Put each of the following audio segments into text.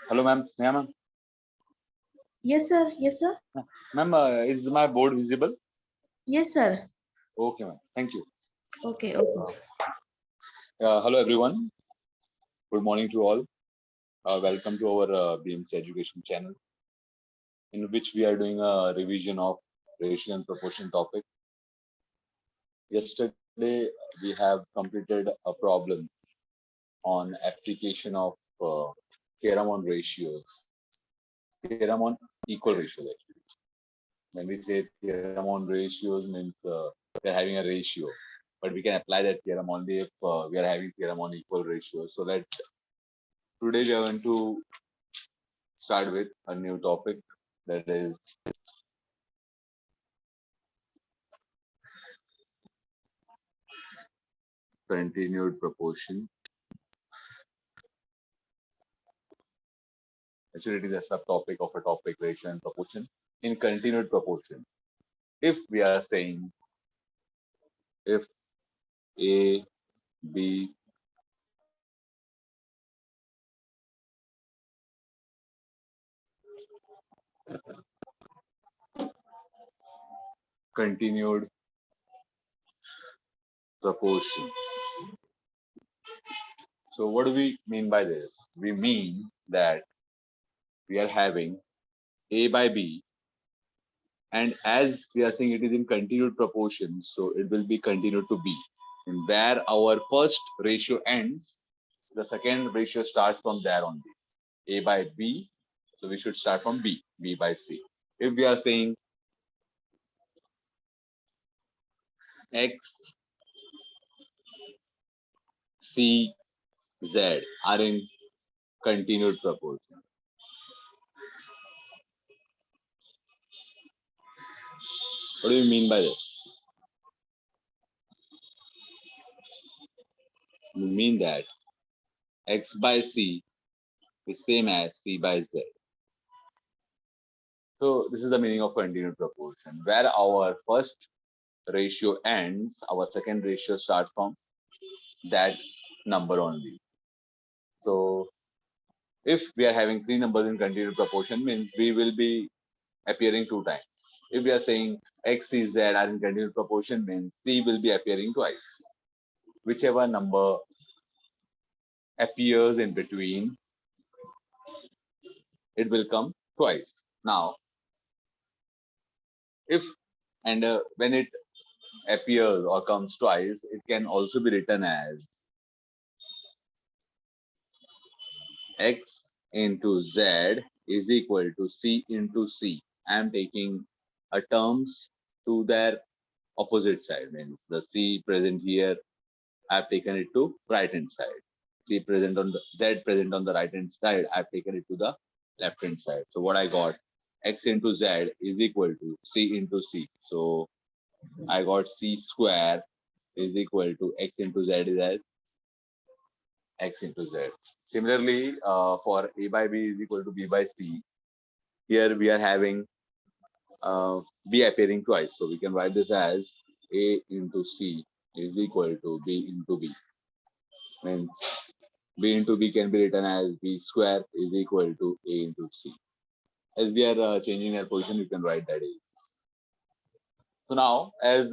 Hello, ma'am. Sneha, ma'am. Yes, sir. Yes, sir. Ma'am, is my board visible? Yes, sir. Okay, ma'am. Thank you. Okay. Okay. Hello, everyone. Good morning to all. Welcome to our BMC Education channel, in which we are doing a revision of ratio and proportion topic. Yesterday, we have completed a problem on application of theorem on ratios, theorem on equal ratios. Actually, when we say theorem on ratios, means we are having a ratio, but we can apply that theorem only if we are having theorem on equal ratios. So that today we are going to start with a new topic, that is continued proportion. Actually, it is a subtopic of a topic, ratio and proportion in continued proportion. If we are saying if A, B, continued proportion. So what do we mean by this? We mean that we are having A by B, and as we are saying it is in continued proportion, so it will be continued to B. And where our first ratio ends, the second ratio starts from there only. A by B, so we should start from B, B by C. If we are saying X, C, Z are in continued proportion, what do you mean by this? We mean that X by C is same as C by Z. So this is the meaning of continued proportion. Where our first ratio ends, our second ratio starts from that number only. So if we are having three numbers in continued proportion, means we will be appearing two times. If we are saying X, C, Z are in continued proportion, means C will be appearing twice. Whichever number appears in between, it will come twice. Now, if and when it appears or comes twice, it can also be written as X into Z is equal to C into C. I am taking a terms to their opposite side. Means the C present here, I have taken it to right hand side. C present on the Z present on the right hand side, I have taken it to the left hand side. So what I got, X into Z is equal to C into C. So I got C square is equal to X into Z is as X into Z. Similarly, for A by B is equal to B by C, here we are having B appearing twice. So we can write this as A into C is equal to B into B. Means B into B can be written as B square is equal to A into C. As we are changing their position, you can write that as. So now, as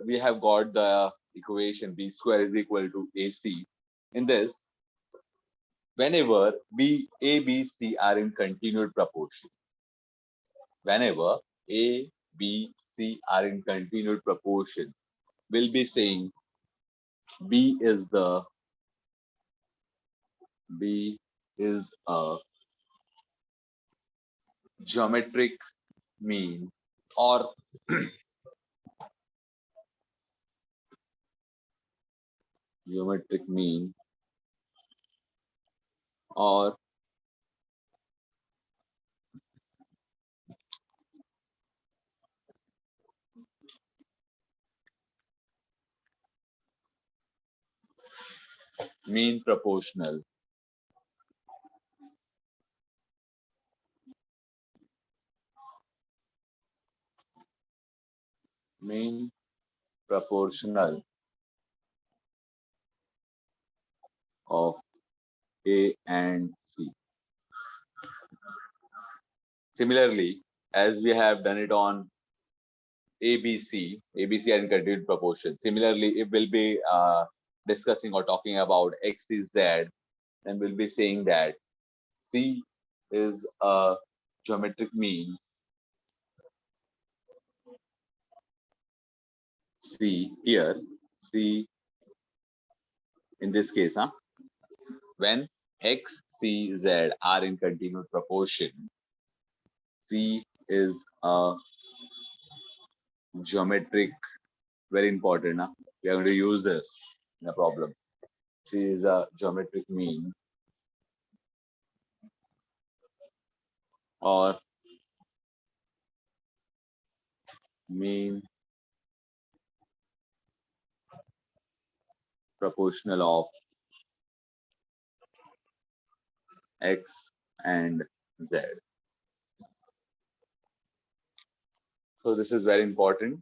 we have got the equation B square is equal to AC, in this, whenever A, B, C are in continued proportion, whenever A, B, C are in continued proportion, we'll be saying B is a geometric mean, or geometric mean, or mean proportional. Mean proportional of A and C. Similarly, as we have done it on ABC are in continued proportion. Similarly, if we'll be discussing or talking about X is Z, then we'll be saying that C is a geometric mean. C here, C in this case, when X, C, Z are in continued proportion, C is a geometric, very important. We are going to use this in a problem. C is a geometric mean or mean proportional of X and Z. So this is very important.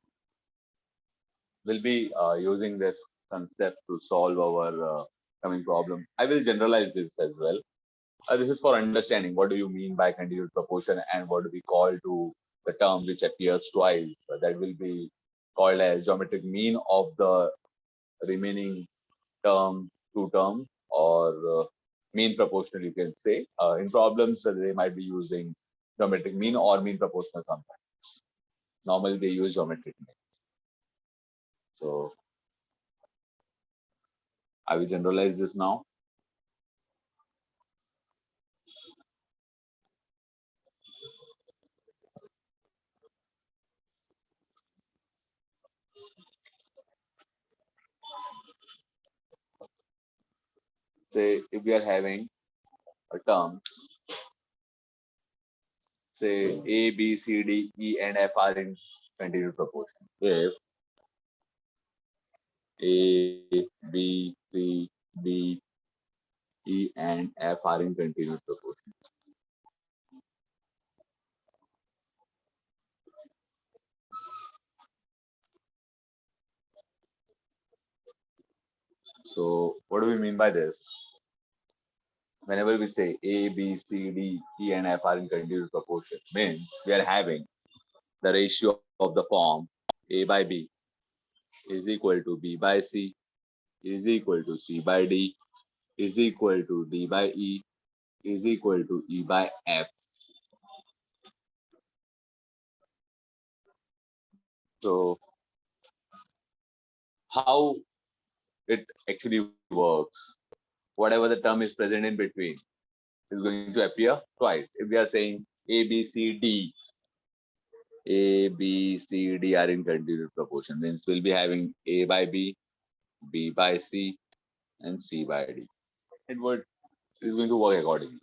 We'll be using this concept to solve our coming problem. I will generalize this as well. This is for understanding what do you mean by continued proportion and what do we call to the term which appears twice. That will be called as geometric mean of the remaining term, two term, or mean proportional, you can say. In problems, they might be using geometric mean or mean proportional sometimes. Normally, they use geometric mean. So, I will generalize this now. Say, if we are having a term, say A, B, C, D, E, and F are in continued proportion. If A, B, C, D, E, and F are in continued proportion. So, what do we mean by this? Whenever we say A, B, C, D, E, and F are in continuous proportion, means we are having the ratio of the form A by B is equal to B by C is equal to C by D is equal to D by E is equal to E by F. So how it actually works, whatever the term is present in between is going to appear twice. If we are saying A, B, C, D, A, B, C, D are in continuous proportion, means we'll be having A by B by C, and C by D. It would is going to work accordingly.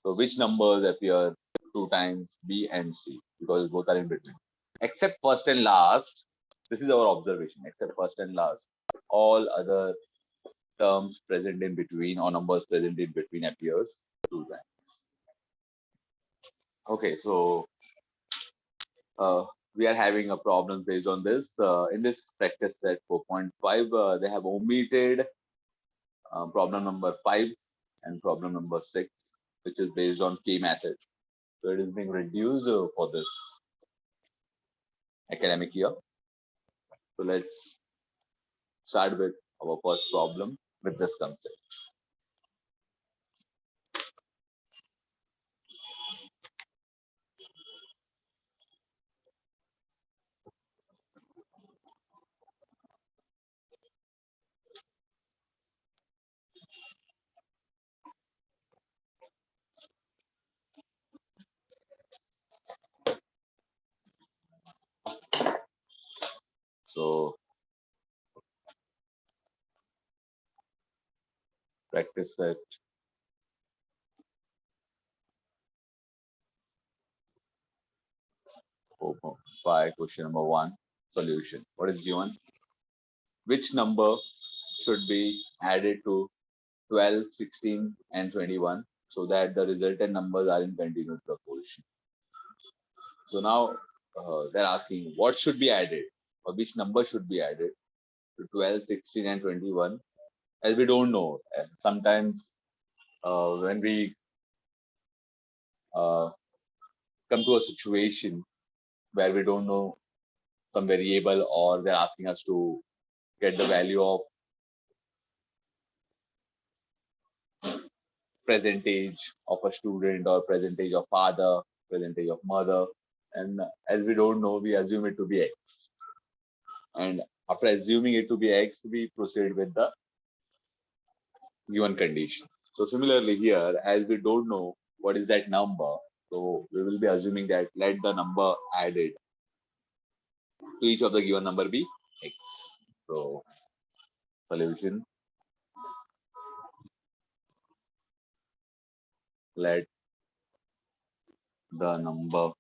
So which numbers appear two times B and C because both are in between. Except first and last, this is our observation. Except first and last, all other terms present in between or numbers present in between appears two times. Okay, so we are having a problem based on this. In this practice set 4.5, they have omitted problem number 5 and problem number 6, which is based on K method. So it is being reduced for this academic year. So let's start with our first problem with this concept. So practice set 4.5, question number 1, solution. What is given? Which number should be added to 12, 16, and 21 so that the resultant numbers are in continuous proportion? So now they're asking what should be added or which number should be added to 12, 16, and 21, as we don't know. Sometimes when we uh, come to a situation where we don't know some variable, or they're asking us to get the value of percentage of a student, or percentage of father, percentage of mother, and as we don't know, we assume it to be x, and after assuming it to be x, we proceed with the given condition. So similarly here, as we don't know what is that number, so we will be assuming that let the number added to each of the given number be x. So solution, let the number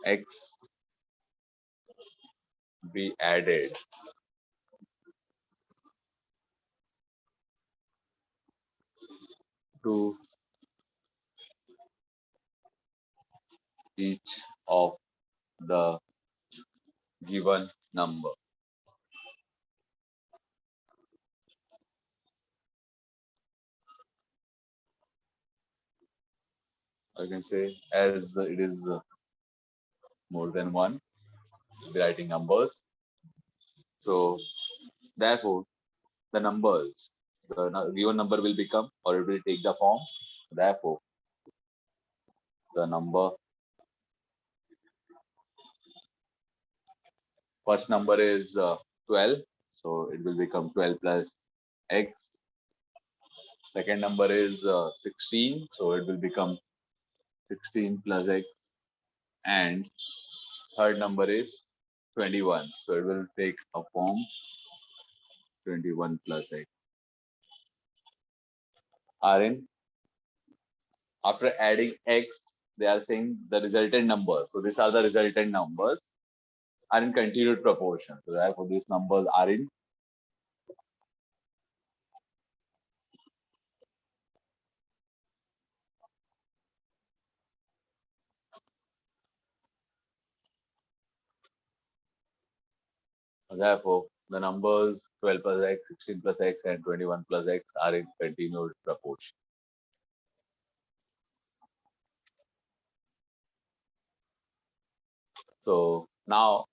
x be added to each of the given number. I can say as it is more than one, we'll be writing numbers. So therefore, the numbers, the given number will become, or it will take the form. Therefore, the number, first number is 12, so it will become 12 plus x. Second number is 16, so it will become 16 plus x. And third number is 21, so it will take a form 21 plus x. Rn, after adding x, they are saying the resultant number. So these are the resultant numbers are in continued proportion. So therefore, these numbers are in, therefore, the numbers 12 plus x, 16 plus x, and 21 plus x are in continued proportion. So now,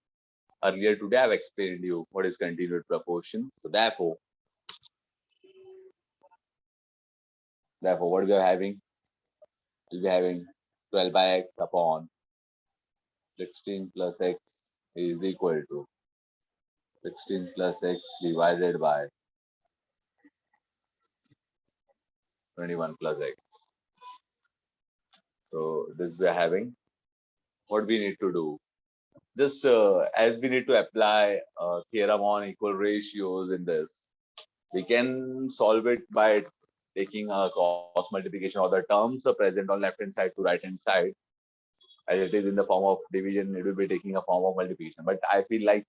earlier today, I've explained you what is continued proportion. So therefore, what we are having, we'll be having 12 by x upon 16 plus x is equal to 16 plus x divided by 21 plus x. So this we are having. What we need to do, just as we need to apply theorem on equal ratios in this, we can solve it by taking a cross multiplication of the terms present on left hand side to right hand side. As it is in the form of division, it will be taking a form of multiplication. But I feel like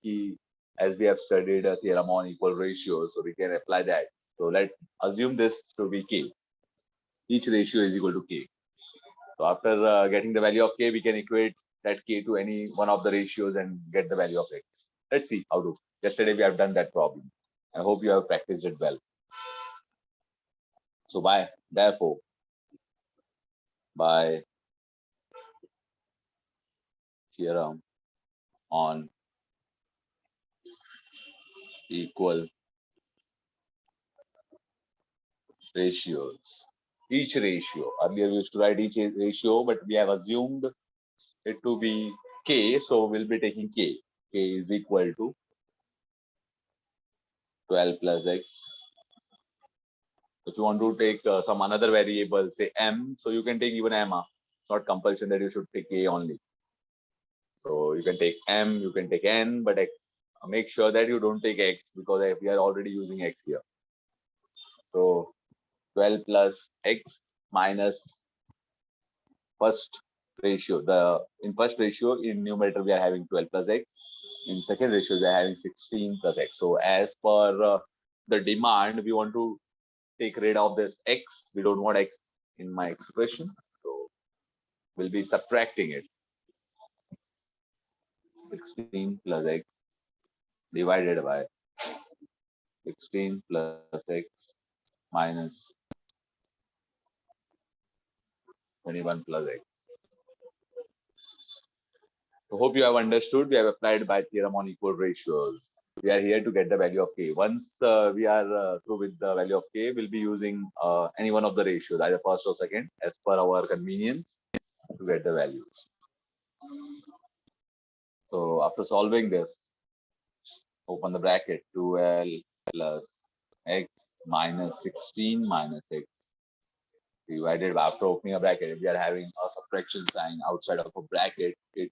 as we have studied a theorem on equal ratios, so we can apply that. So let's assume this to be k. Each ratio is equal to k. So after getting the value of k, we can equate that k to any one of the ratios and get the value of x. Let's see how to. Yesterday we have done that problem. I hope you have practiced it well. So therefore, by theorem on equal ratios, each ratio, earlier we used to write each ratio, but we have assumed it to be k, so we'll be taking k. K is equal to 12 plus x. If you want to take some another variable, say m, so you can take even m. It's not compulsion that you should take a only. So you can take m, you can take n, but make sure that you don't take x, because we are already using x here. So 12 plus x minus first ratio. In first ratio, in numerator we are having 12 plus x. In second ratio we are having 16 plus x. So as per the demand, we want to take rid of this x. We don't want x in my expression, so we'll be subtracting it. 16 plus x divided by 16 plus x minus 21 plus x. So hope you have understood. We have applied by theorem on equal ratios. We are here to get the value of k. Once we are through with the value of k, we'll be using any one of the ratios, either first or second, as per our convenience to get the values. So after solving this, open the bracket, 12 plus x minus 16 minus x divided by, after opening a bracket, if we are having a subtraction sign outside of a bracket, it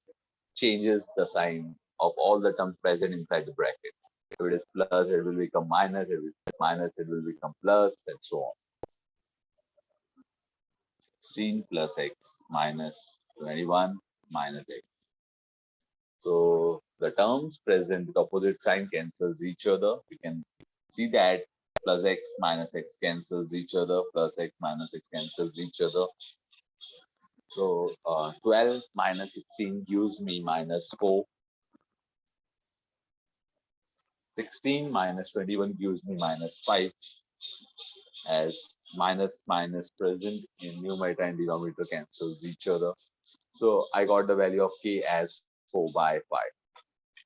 changes the sign of all the terms present inside the bracket. If it is plus, it will become minus. If it is minus, it will become plus, and so on. 16 plus x minus 21 minus x. So the terms present with opposite sign cancels each other. We can see that plus x minus x cancels each other, plus x minus x cancels each other. So 12 minus 16 gives me minus 4. 16 minus 21 gives me minus 5, as minus minus present in numerator and denominator cancels each other. So I got the value of k as 4 by 5.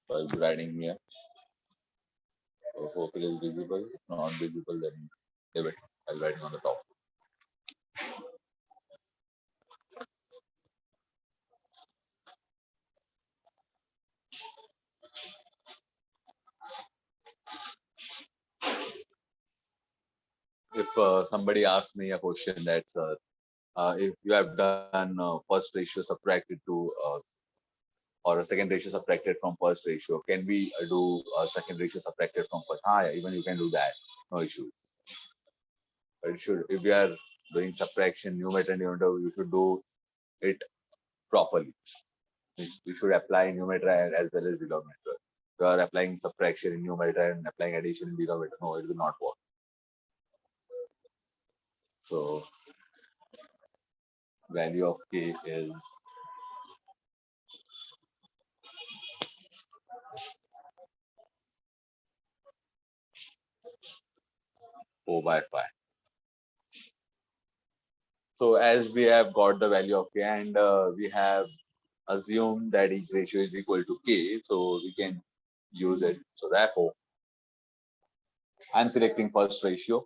So I'll be writing here. So hope it is visible. If not visible, then leave it. I'll write it on the top. If somebody asks me a question that's if you have done first ratio subtracted to or a second ratio subtracted from first ratio, can we do a second ratio subtracted from first? Yeah, even you can do that, no issue. But it should, if we are doing subtraction, numerator and denominator, you should do it properly. We should apply numerator as well as denominator. If you are applying subtraction in numerator and applying addition in denominator, no, it will not work. So value of k is 4 by 5. So as we have got the value of k and we have assumed that each ratio is equal to k, so we can use it. So therefore, I'm selecting first ratio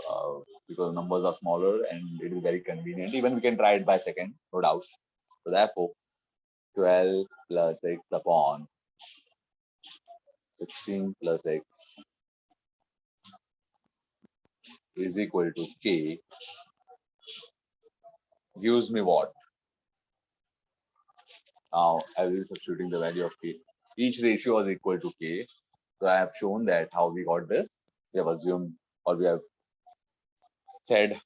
uh, because numbers are smaller and it is very convenient. Even we can try it by second, no doubt. So therefore, 12 plus x upon 16 plus x is equal to k gives me what? Now I will be substituting the value of k. Each ratio is equal to k. So I have shown that how we got this. We have assumed or we have said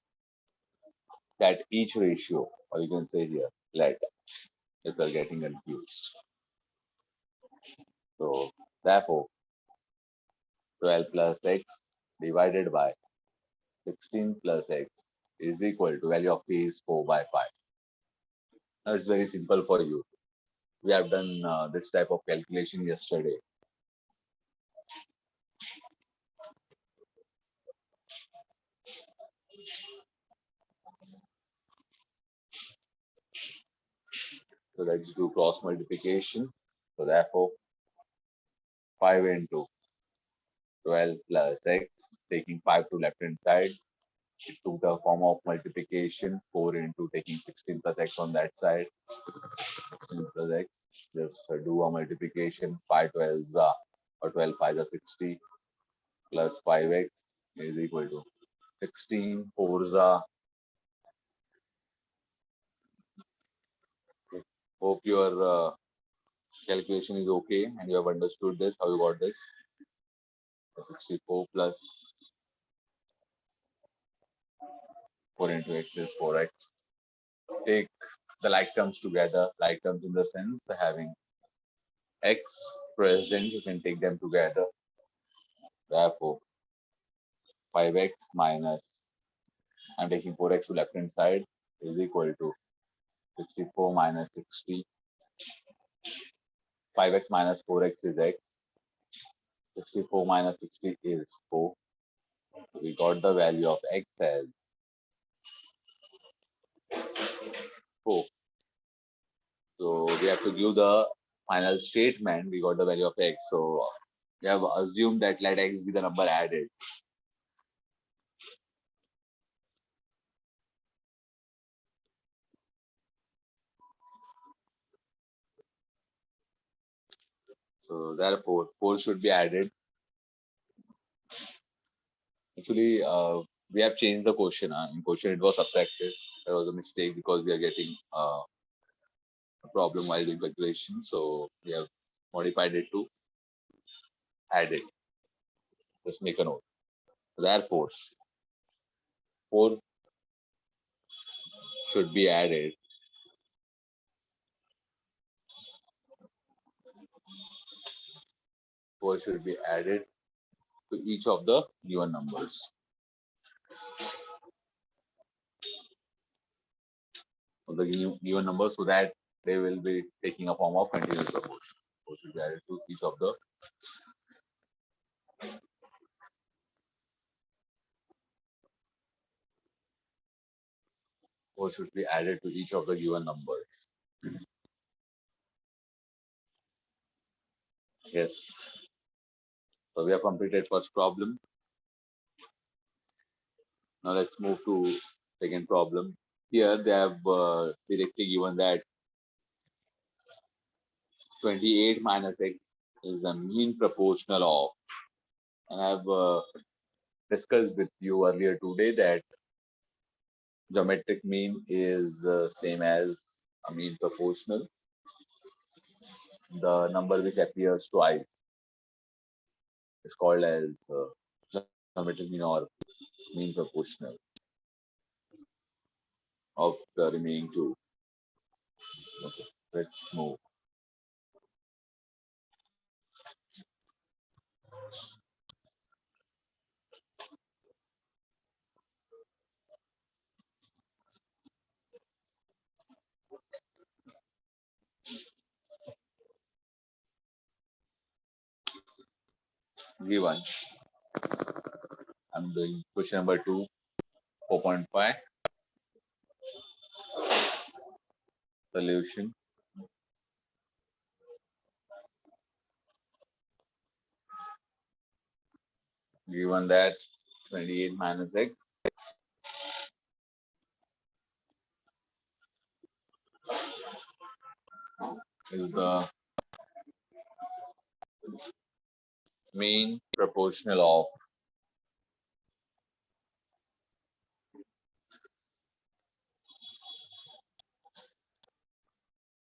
that each ratio, or you can say here, let, if you're getting confused. So therefore, 12 plus x divided by 16 plus x is equal to value of k is 4 by 5. Now it's very simple for you. We have done this type of calculation yesterday. So let's do cross multiplication. So therefore, 5 into 12 plus x, taking 5 to left hand side, it took the form of multiplication, 4 into taking 16 plus x on that side, 16 plus x, just do a multiplication, 5 12 or 12 5 are 60, plus 5x is equal to 16 4s are. Hope your calculation is okay and you have understood this, how you got this. 64 plus 4 into x is 4x. Take the like terms together, like terms in the sense having x present, you can take them together. Therefore, 5x minus, I'm taking 4x to left hand side, is equal to 64 minus 60. 5x minus 4x is x. 64 minus 60 is 4. We got the value of x as 4. So we have to give the final statement. We got the value of x. So we have assumed that let x be the number added. So therefore, 4 should be added. Actually, we have changed the question. In question, it was subtracted. There was a mistake because we are getting a problem while doing calculation. So we have modified it to added. Just make a note. Therefore, 4 should be added. 4 should be added to each of the given numbers. Of the given numbers so that they will be taking a form of continuous proportion. So should be added to each of the 4 should be added to each of the given numbers. Yes. So we have completed first problem. Now let's move to second problem. Here they have directly given that 28 minus x is the mean proportional of, and I've discussed with you earlier today that geometric mean is same as a mean proportional. The number which appears twice is called as geometric mean or mean proportional of the remaining two. Okay, let's move. Given, I'm doing question number 2, 4.5 solution. Given that 28 minus x is the mean proportional of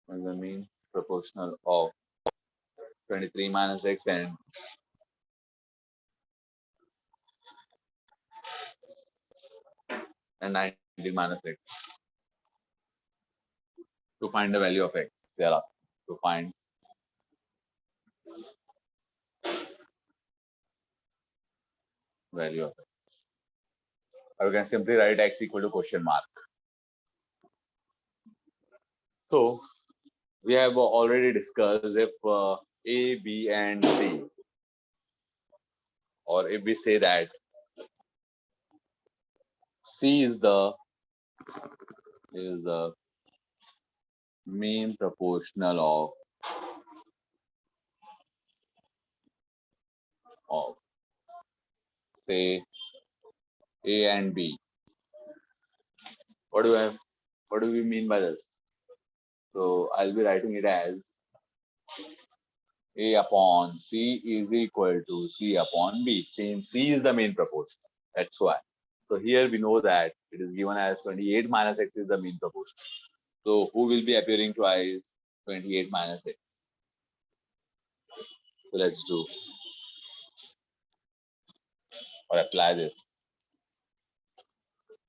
the mean proportional of 23 minus x and 19 minus x. To find the value of x, they are asking to find value of x. Or we can simply write x equal to question mark. So we have already discussed if A, B, and C, or if we say that C is the mean proportional of say A and B. What do I what do we mean by this? So I'll be writing it as A upon C is equal to C upon B, since C is the main proportion. That's why. So here we know that it is given as 28 minus x is the mean proportion. So who will be appearing twice? 28 minus x. So let's do or apply this.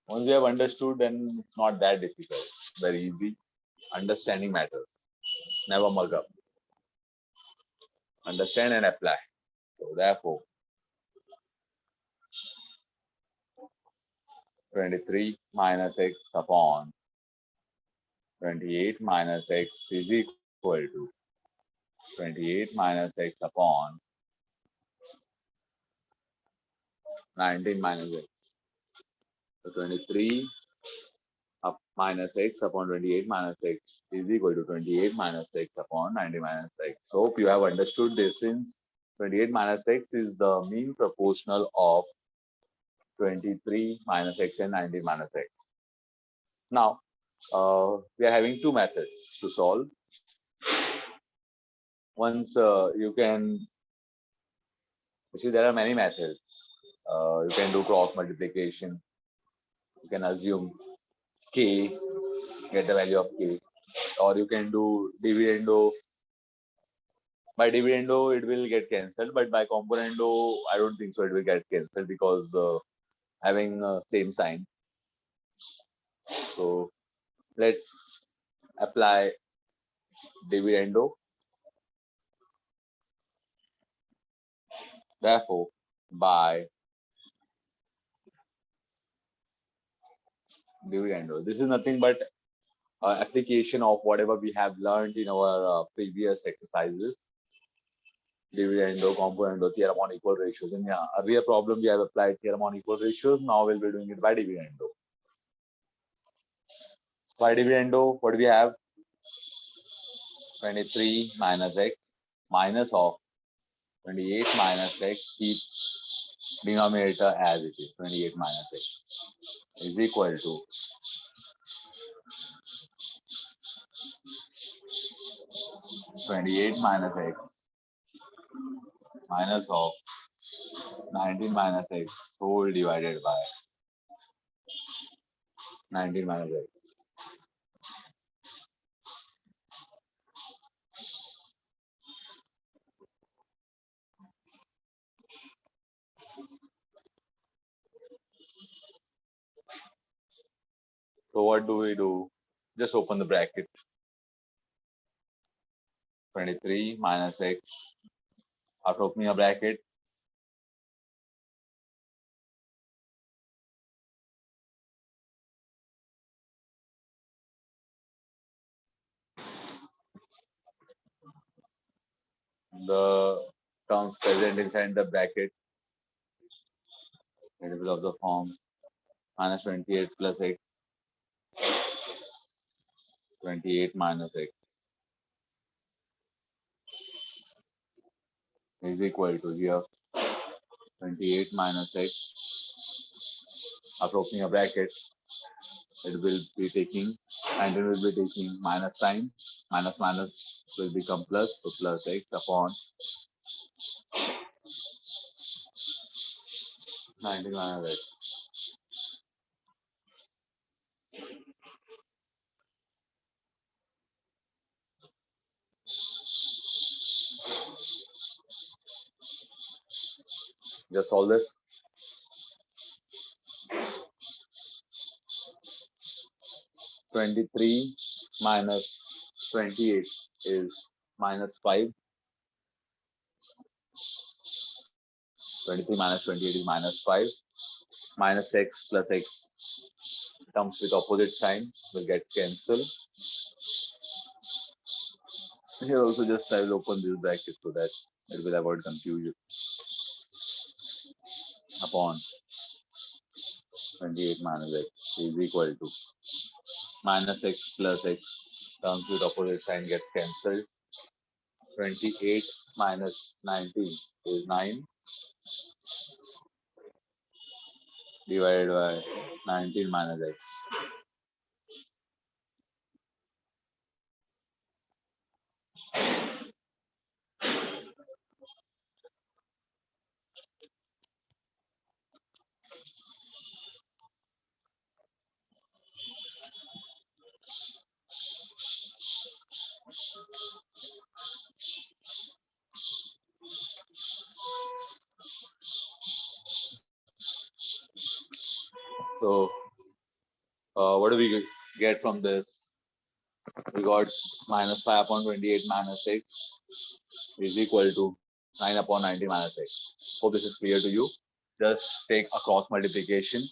Once we have understood, then it's not that difficult. Very easy. Understanding matters. Never mug up. Understand and apply. So therefore, 23 minus x upon 28 minus x is equal to 28 minus x upon 19 minus x. So 23 up minus x upon 28 minus x is equal to 28 minus x upon 90 minus x. So hope you have understood this, since 28 minus x is the mean proportional of 23 minus x and 90 minus x. Now, we are having two methods to solve. Once you can, actually there are many methods. You can do cross multiplication. You can assume k, get the value of k, or you can do dividendo. By dividendo, it will get cancelled, but by componendo, I don't think so. It will get cancelled because having same sign. So let's apply dividendo. Therefore, by dividendo, this is nothing but application of whatever we have learned in our previous exercises. Dividendo, componendo, theorem on equal ratios. In the earlier problem, we have applied theorem on equal ratios. Now we'll be doing it by dividendo. By dividendo, what do we have? 23 minus x minus of 28 minus x, keep denominator as it is, 28 minus x is equal to 28 minus x minus of 19 minus x whole divided by 19 minus x. So what do we do? Just open the bracket. 23 minus x. After opening a bracket, the terms present inside the bracket, it will of the form minus 28 plus x, 28 minus x is equal to here 28 minus x. After opening a bracket, it will be taking, and it will be taking minus sign. Minus minus will become plus, so plus x upon 19 minus x. Just solve this. 23 minus 28 is minus 5. 23 minus 28 is minus 5. Minus x plus x terms with opposite sign will get cancelled. Here also just I will open this bracket so that it will avoid confusion. Upon 28 minus x is equal to minus x plus x terms with opposite sign gets cancelled. 28 minus 19 is 9 divided by 19 minus x. So what do we get from this? We got minus 5 upon 28 minus x is equal to 9 upon 90 minus x. Hope this is clear to you. Just take a cross multiplication.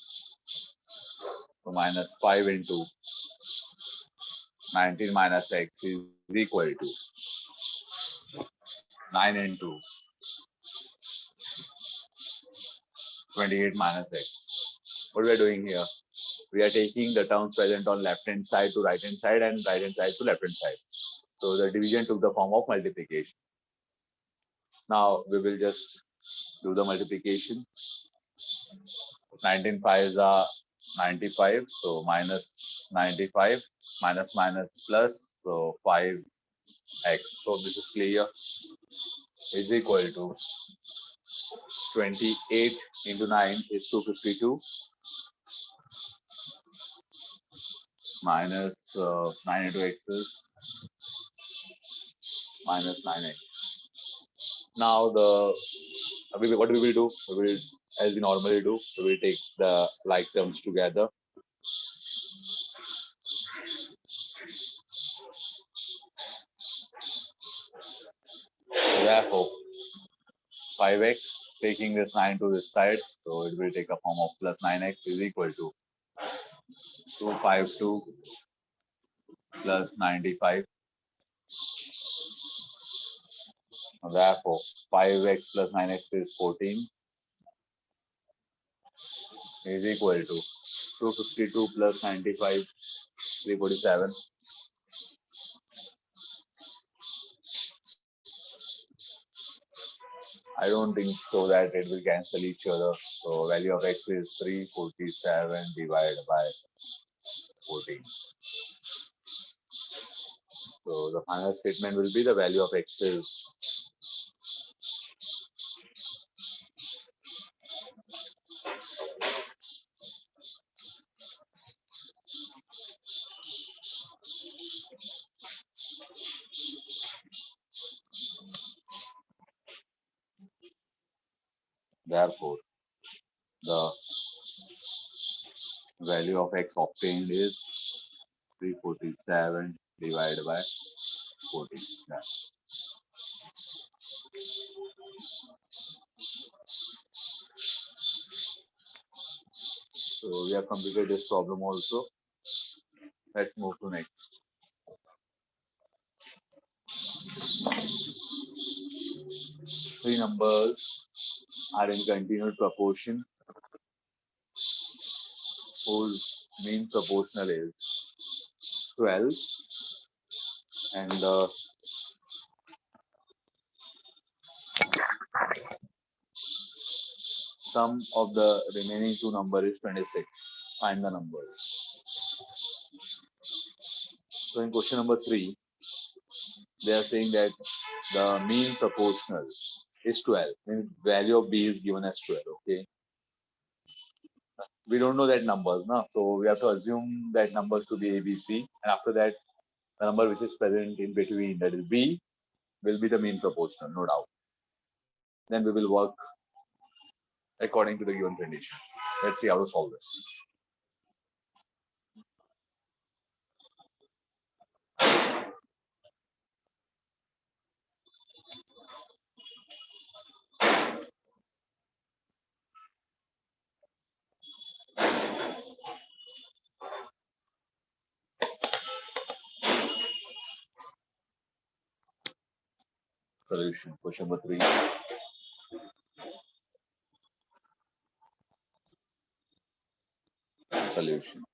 So minus 5 into 19 minus x is equal to 9 into 28 minus x. What we are doing here? We are taking the terms present on left hand side to right hand side and right hand side to left hand side. So the division took the form of multiplication. Now we will just do the multiplication. 19 5s are 95. So minus 95 minus minus plus. So 5x. So this is clear. Is equal to 28 into 9 is 252 minus 9 into x is minus 9x. Now what we will do? We will, as we normally do, we will take the like terms together. Therefore, 5x taking this 9 to this side, so it will take a form of plus 9x is equal to 252 plus 95. Therefore, 5x plus 9x is 14 is equal to 252 plus 95, 347. I don't think so that it will cancel each other. So value of x is 347 divided by 14. So the final statement will be the value of x is therefore the value of x obtained is 347 divided by 14. Yeah. So we have completed this problem also. Let's move to next. Three numbers are in continued proportion whose mean proportional is 12 and the sum of the remaining two numbers is 26. Find the numbers. So in question number 3, they are saying that the mean proportional is 12. Means value of b is given as 12. Okay. We don't know that numbers, no? So we have to assume that numbers to be ABC, and after that, the number which is present in between, that is B, will be the mean proportional, no doubt. Then we will work according to the given condition. Let's see how to solve this. Solution. Question number 3. Solution.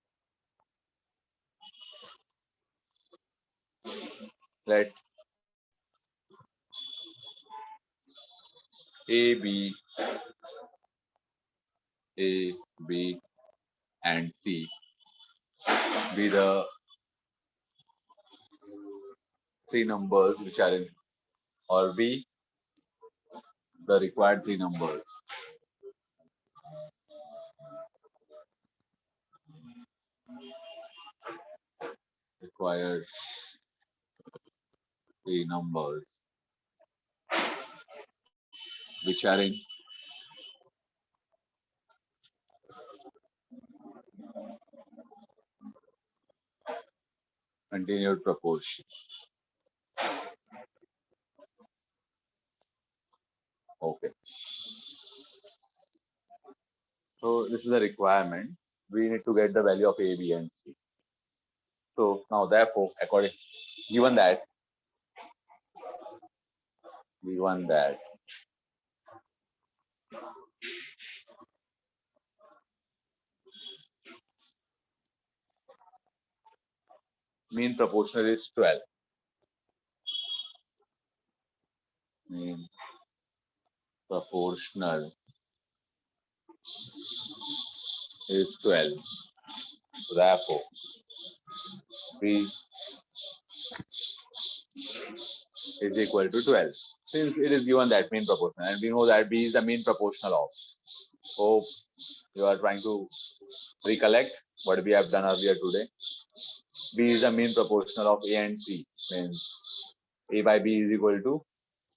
Let A, B, A, B, and C be the three numbers which are in, or B, the required three numbers. Required three numbers which are in continued proportion. Okay. So this is a requirement. We need to get the value of A, B, and C. So now therefore, given that mean proportional is 12. Mean proportional is 12. Therefore, B is equal to 12. Since it is given that mean proportional, and we know that B is the mean proportional of. Hope you are trying to recollect what we have done earlier today. B is the mean proportional of A and C. Means A by B is equal to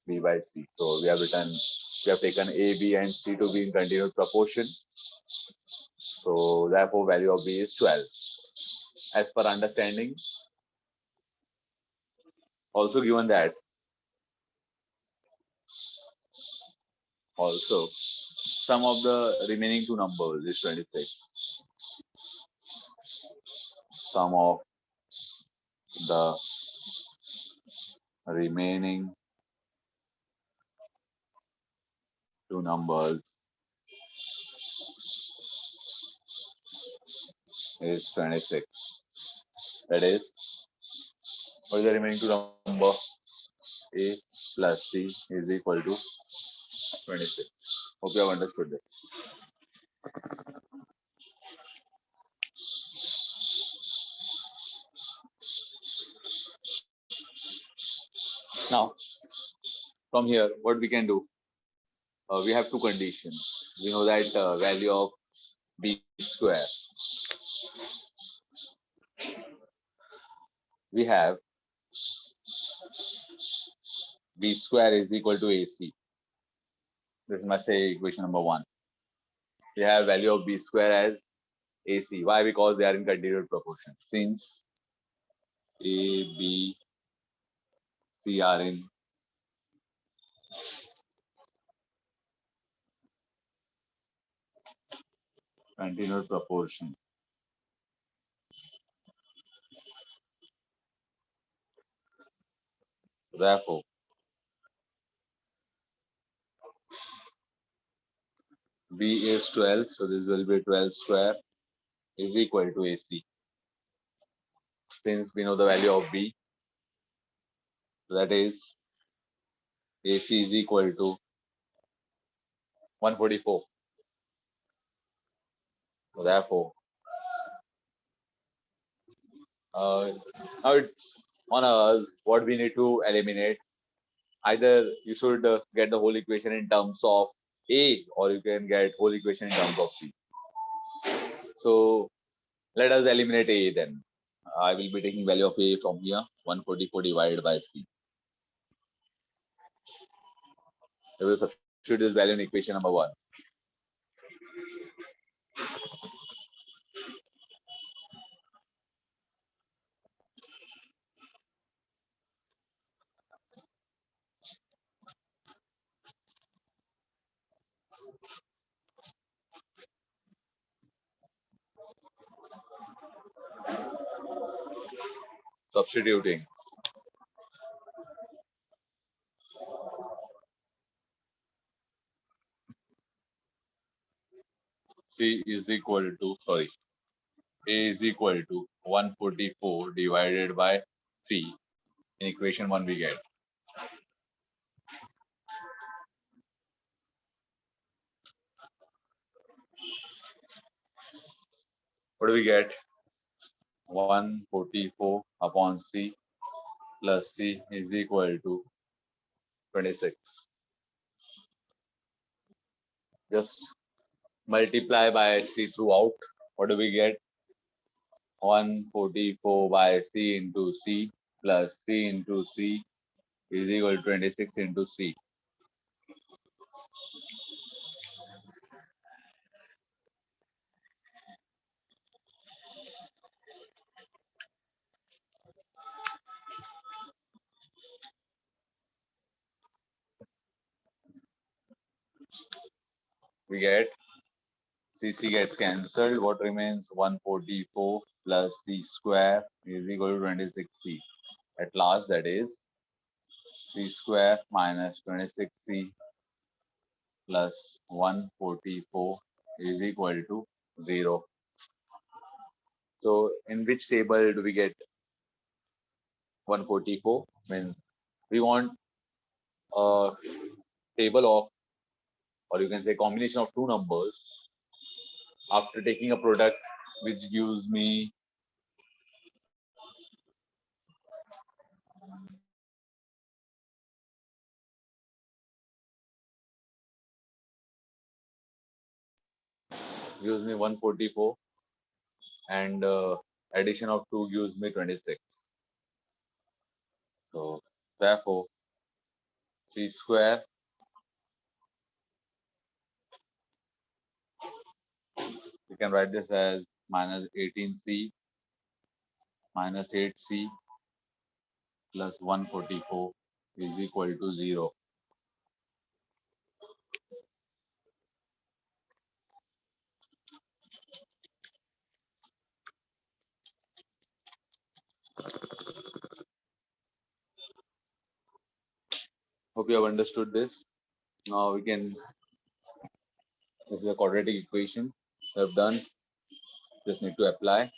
B by C. So we have taken A, B, and C to be in continuous proportion. So therefore, value of B is 12. As per understanding, also given that also sum of the remaining two numbers is 26. Sum of the remaining two numbers is 26. That is, what is the remaining two number? A plus C is equal to 26. Hope you have understood this. Now, from here, what we can do? We have two conditions. We know that value of B square. We have B square is equal to AC. This must say equation number one. We have value of B square as AC. Why? Because they are in continuous proportion. Since A, B, C are in continuous proportion. Therefore, B is 12, so this will be 12 square is equal to AC. Since we know the value of B, that is AC is equal to 144. So therefore, uh, now it's on us what we need to eliminate. Either you should get the whole equation in terms of A, or you can get whole equation in terms of C. So let us eliminate A then. I will be taking value of A from here, 144 divided by C. We will substitute this value in equation number 1. Substituting C is equal to, sorry, A is equal to 144 divided by C. In equation 1 we get. What do we get? 144 upon C plus C is equal to 26. Just multiply by C throughout. What do we get? 144 by C into C plus C into C is equal to 26 into C. We get CC gets cancelled. What remains? 144 plus C square is equal to 26C. At last, that is C square minus 26C plus 144 is equal to 0. So, in which table do we get 144 means we want a table of, or you can say combination of two numbers after taking a product which gives me 144 and addition of 2 gives me 26. So therefore c square, we can write this as minus 18c minus 8c plus 144 is equal to 0. Hope you have understood this. Now we can, this is a quadratic equation we have done, just need to apply.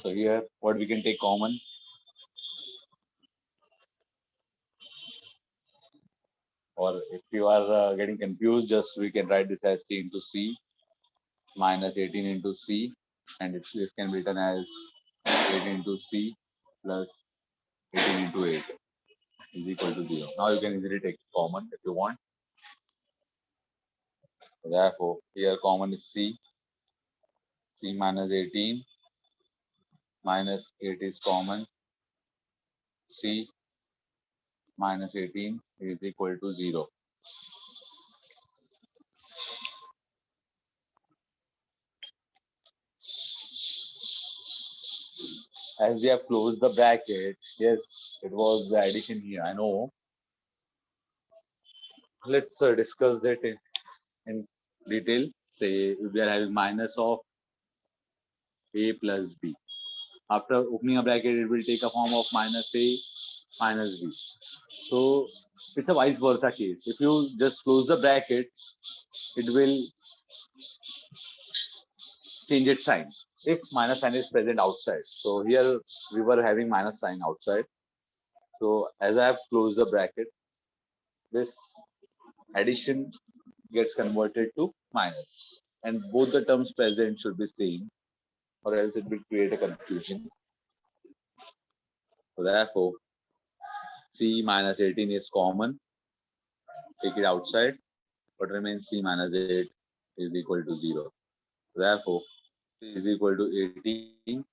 So here what we can take common, or if you are getting confused, just we can write this as c into c minus 18 into c, and this can be written as 18 into c plus 18 into 8 is equal to 0. Now you can easily take common if you want. Therefore, here common is c minus 18 minus 8 is common, c minus 18 is equal to 0. As we have closed the bracket, yes, it was the addition here, I know. Let's discuss that in detail. Say we are having minus of a plus b. After opening a bracket, it will take a form of minus a minus b. So it's a vice versa case. If you just close the bracket, it will change its sign if minus sign is present outside. So here we were having minus sign outside. So as I have closed the bracket, this addition gets converted to minus, and both the terms present should be same, or else it will create a confusion. So therefore, c minus 18 is common, take it outside, but remains c minus 8 is equal to 0. Therefore, c is equal to 18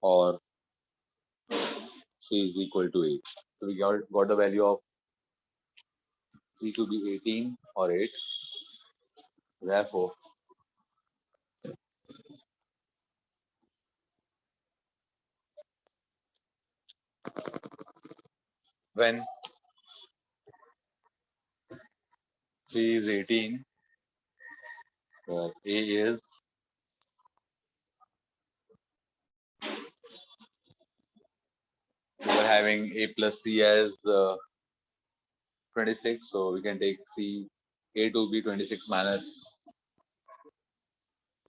or c is equal to 8. So we got the value of c to be 18 or 8. Therefore, when c is 18, a is we are having a plus c as 26, so we can take c a to be 26 minus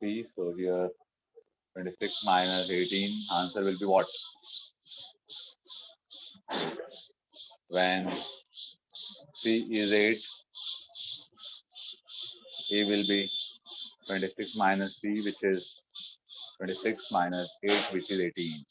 c. So here 26 minus 18, answer will be what? When c is 8, a will be 26 minus c, which is 26 minus 8, which is 18.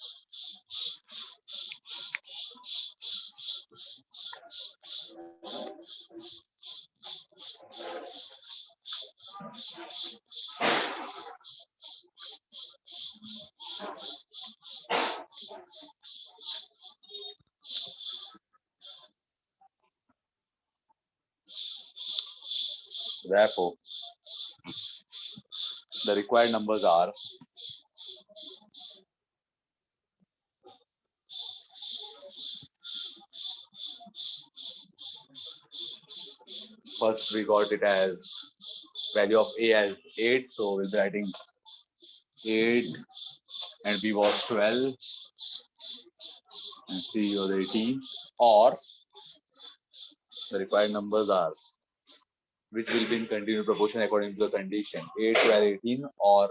Therefore, the required numbers are, first we got it as value of a as 8, so we'll be writing 8 and b was 12 and c was 18, or the required numbers are, which will be in continued proportion according to the condition, 8, 12, 18 or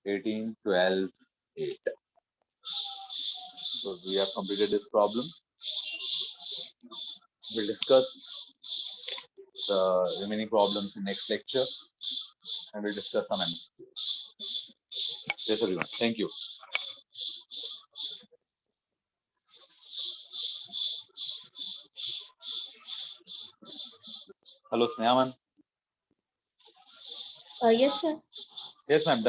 18, 12 8. So we have completed this problem. We'll discuss the remaining problems in next lecture, and we'll discuss some MCQs. Yes, everyone. Thank you. Hello, Snehaman. Yes, sir. Yes, ma'am.